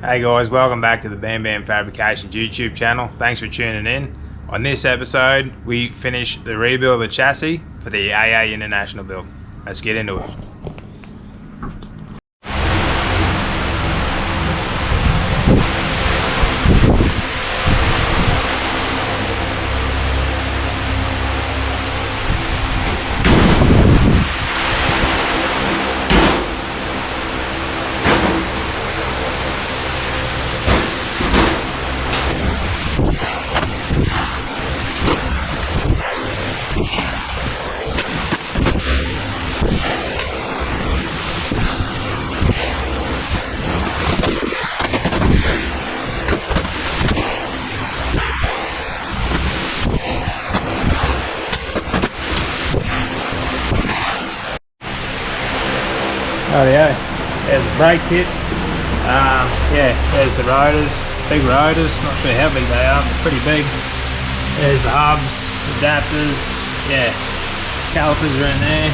Hey guys, welcome back to the Bam Bam Fabrications YouTube channel. Thanks for tuning in. On this episode, we finish the rebuild of the chassis for the AA International build. Let's get into it. Oh yeah, there's the brake kit. Yeah, there's the rotors, big rotors. Not sure how big they are, but pretty big. There's the hubs, adapters. Yeah, calipers are in there.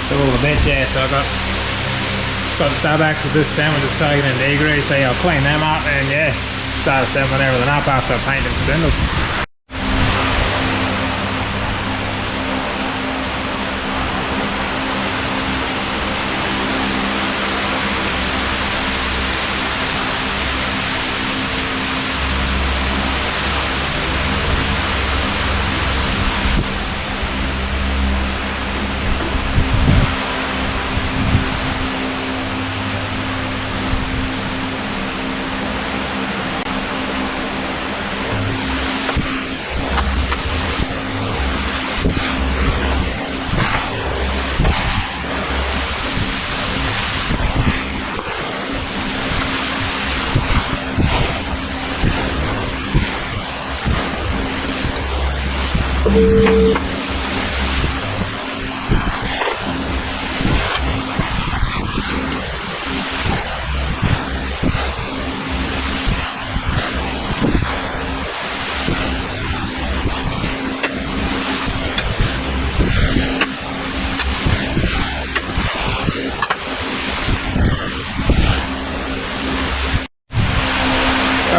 So all the bits. Yeah, so I've got the stub axles just sandwiched soaking in degrease. So yeah, I'll clean them up and yeah, start assembling everything up after I paint them spindles.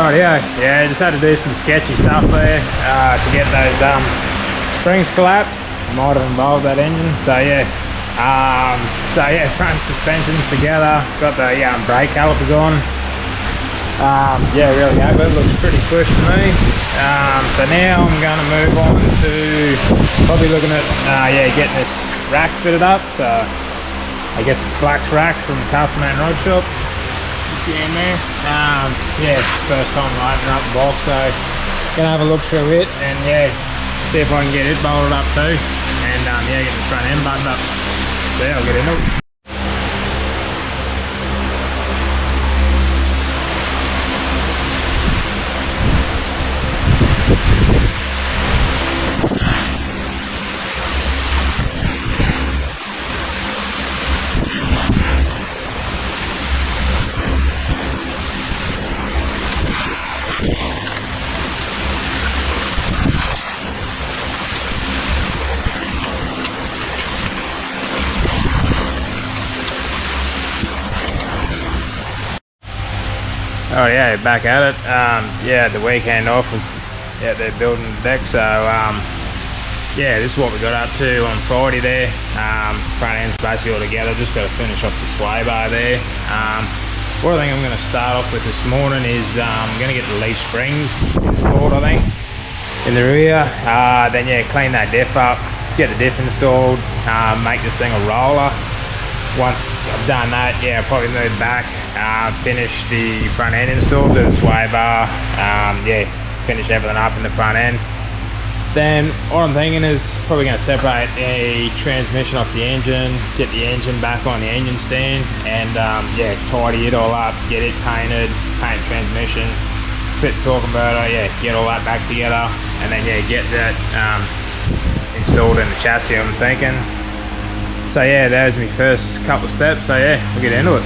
Right, yeah, just had to do some sketchy stuff there to get those springs collapsed. Might have involved that engine. So yeah, front suspensions together. Got the brake calipers on. Yeah, really happy. It looks pretty swish to me. So now I'm going to move on to probably looking at getting this rack fitted up. So I guess it's flax racks from Customer and Rod Shop. See in there. Yeah, first time lighting up the box, so gonna have a look through it and yeah, see if I can get it bolted up too, and yeah, get the front end buttoned up. So yeah, I'll get into it. Oh yeah, back at it. Yeah, the weekend off was they're building the deck, so yeah, this is what we got up to on Friday there. Front end's basically all together, just got to finish off the sway bar there. What I think I'm going to start off with this morning is I'm going to get the leaf springs installed, I think, in the rear. Then yeah, clean that diff up, get the diff installed, make this thing a roller. Once I've done that, yeah, I'll probably move back, finish the front end install, do the sway bar, yeah, finish everything up in the front end. Then what I'm thinking is probably going to separate a transmission off the engine, get the engine back on the engine stand, and yeah, tidy it all up, get it painted, paint transmission, fit the torque converter, yeah, get all that back together, and then yeah, get that installed in the chassis, I'm thinking. So yeah, that was my first couple of steps, so yeah, we'll get into it.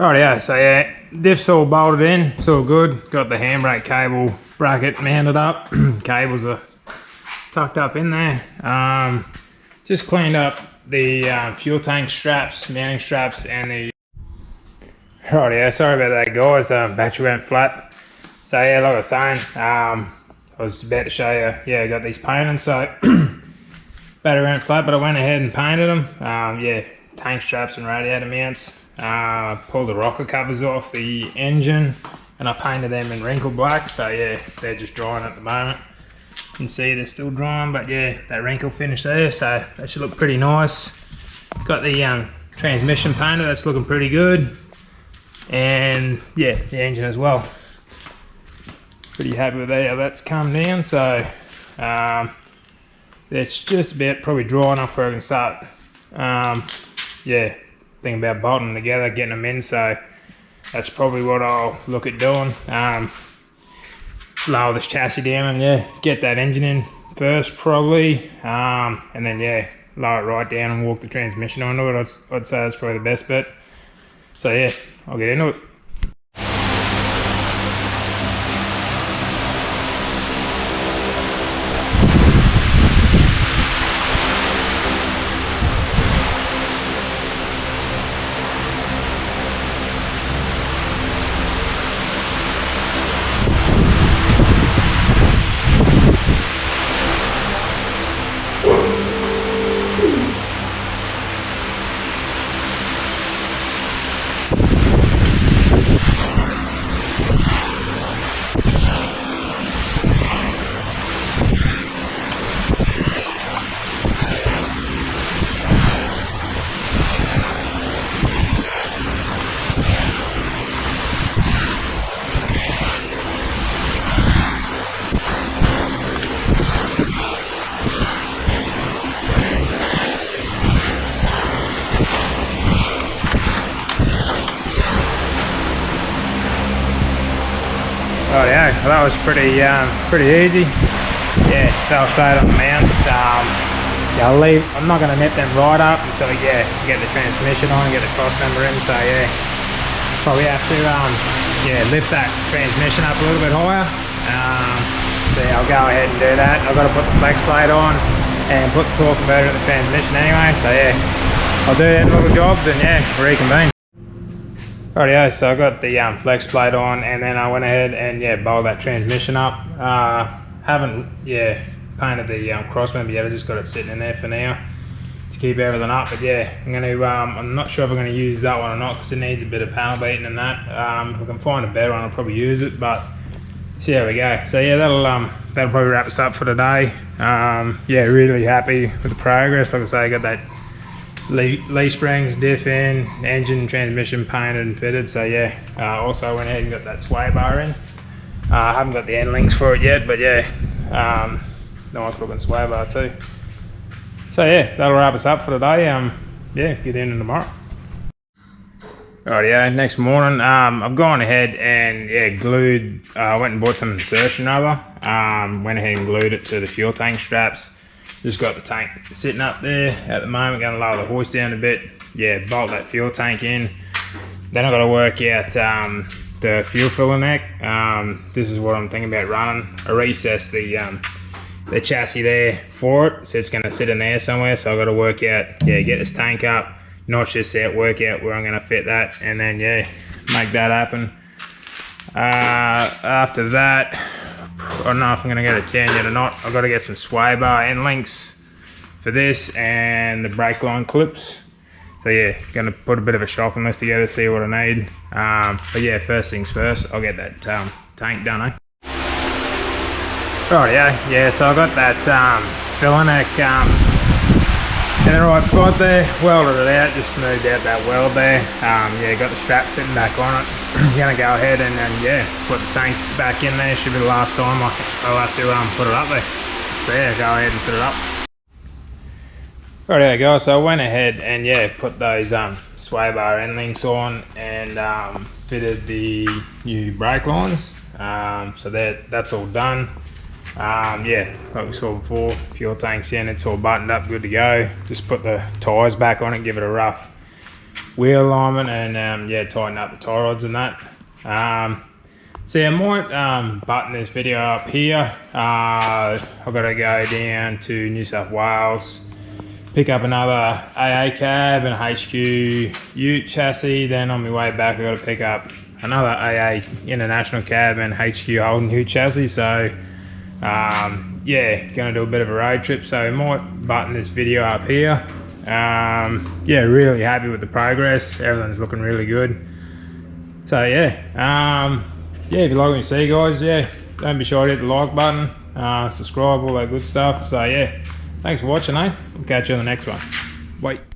Right, yeah, so yeah, diff's all bolted in, it's all good. Got the handbrake cable bracket mounted up. Cables are tucked up in there. Just cleaned up the fuel tank straps, mounting straps, and the... Right, yeah, sorry about that, guys. Battery went flat. So yeah, like I was saying, I was about to show you, yeah, I got these painted, so battery went flat, but I went ahead and painted them. Yeah, tank straps and radiator mounts. Pulled the rocker covers off the engine, and I painted them in wrinkle black. So yeah, they're just drying at the moment. You can see they're still drying, but yeah, that wrinkle finish there, so that should look pretty nice. Got the transmission painted, that's looking pretty good. And yeah, the engine as well. Pretty happy with how that's come down. So it's just about probably dry enough where I can start yeah, thinking about bolting them together, getting them in. So that's probably what I'll look at doing. Lower this chassis down and yeah, get that engine in first probably, and then yeah, lower it right down and walk the transmission onto it. I'd say that's probably the best bit. So yeah, I'll get into it. Oh yeah, well, that was pretty easy. Yeah, fell straight on the mounts. Yeah, I'm not going to net them right up until yeah, get the transmission on, get the cross member in. So yeah, probably have to yeah, lift that transmission up a little bit higher. So yeah, I'll go ahead and do that. I've got to put the flex plate on and put the torque converter in the transmission anyway. So yeah, I'll do that little jobs and yeah, reconvene. Rightio, so I got the flex plate on, and then I went ahead and yeah, bolted that transmission up. Haven't yeah, painted the cross member yet. I just got it sitting in there for now to keep everything up. But yeah, I'm not sure if I'm gonna use that one or not because it needs a bit of panel beating and that. If I can find a better one, I'll probably use it. But see how we go. So yeah, that'll probably wrap us up for today. Yeah, really happy with the progress. Like I say, I got that leaf springs, diff in, engine, transmission painted and fitted. So yeah, also I went ahead and got that sway bar in. I haven't got the end links for it yet, but yeah, nice looking sway bar too. So yeah, that'll wrap us up for today. Yeah, get in tomorrow. Rightio, next morning, I've gone ahead and yeah, glued, went and bought some insertion rubber, went ahead and glued it to the fuel tank straps. Just got the tank sitting up there at the moment, going to lower the hoist down a bit. Yeah, bolt that fuel tank in. Then I've got to work out the fuel filler neck. This is what I'm thinking about running. I recessed the chassis there for it, so it's going to sit in there somewhere. So I've got to work out, yeah, get this tank up, notch this out, work out where I'm going to fit that, and then yeah, make that happen. After that, I don't know if I'm going to get a 10 yet or not. I've got to get some sway bar end links for this and the brake line clips. So yeah, going to put a bit of a shopping list together, see what I need. But yeah, first things first, I'll get that tank done, eh? Right, yeah, so I got that filler neck in the right spot there, welded it out, just smoothed out that weld there. Yeah, got the strap sitting back on it. I'm gonna go ahead and yeah, put the tank back in there. Should be the last time I'll have to put it up there. So yeah, go ahead and put it up. Right, guys, so I went ahead and yeah, put those sway bar end links on and fitted the new brake lines. So that's all done. Yeah, like we saw before, fuel tank's in, it's all buttoned up, good to go. Just put the tyres back on it, give it a rough wheel alignment, and yeah, tighten up the tie rods and that. So yeah, I might button this video up here. I've got to go down to New South Wales, pick up another AA cab and a HQ Ute chassis. Then on my way back, I've got to pick up another AA International cab and HQ Holden Ute chassis. So yeah, gonna do a bit of a road trip. So I might button this video up here. Yeah, really happy with the progress. Everything's looking really good. So yeah, yeah, if you like what you see, guys, yeah, don't be shy to hit the like button, subscribe, all that good stuff. So yeah, thanks for watching, eh? We'll catch you on the next one. Bye.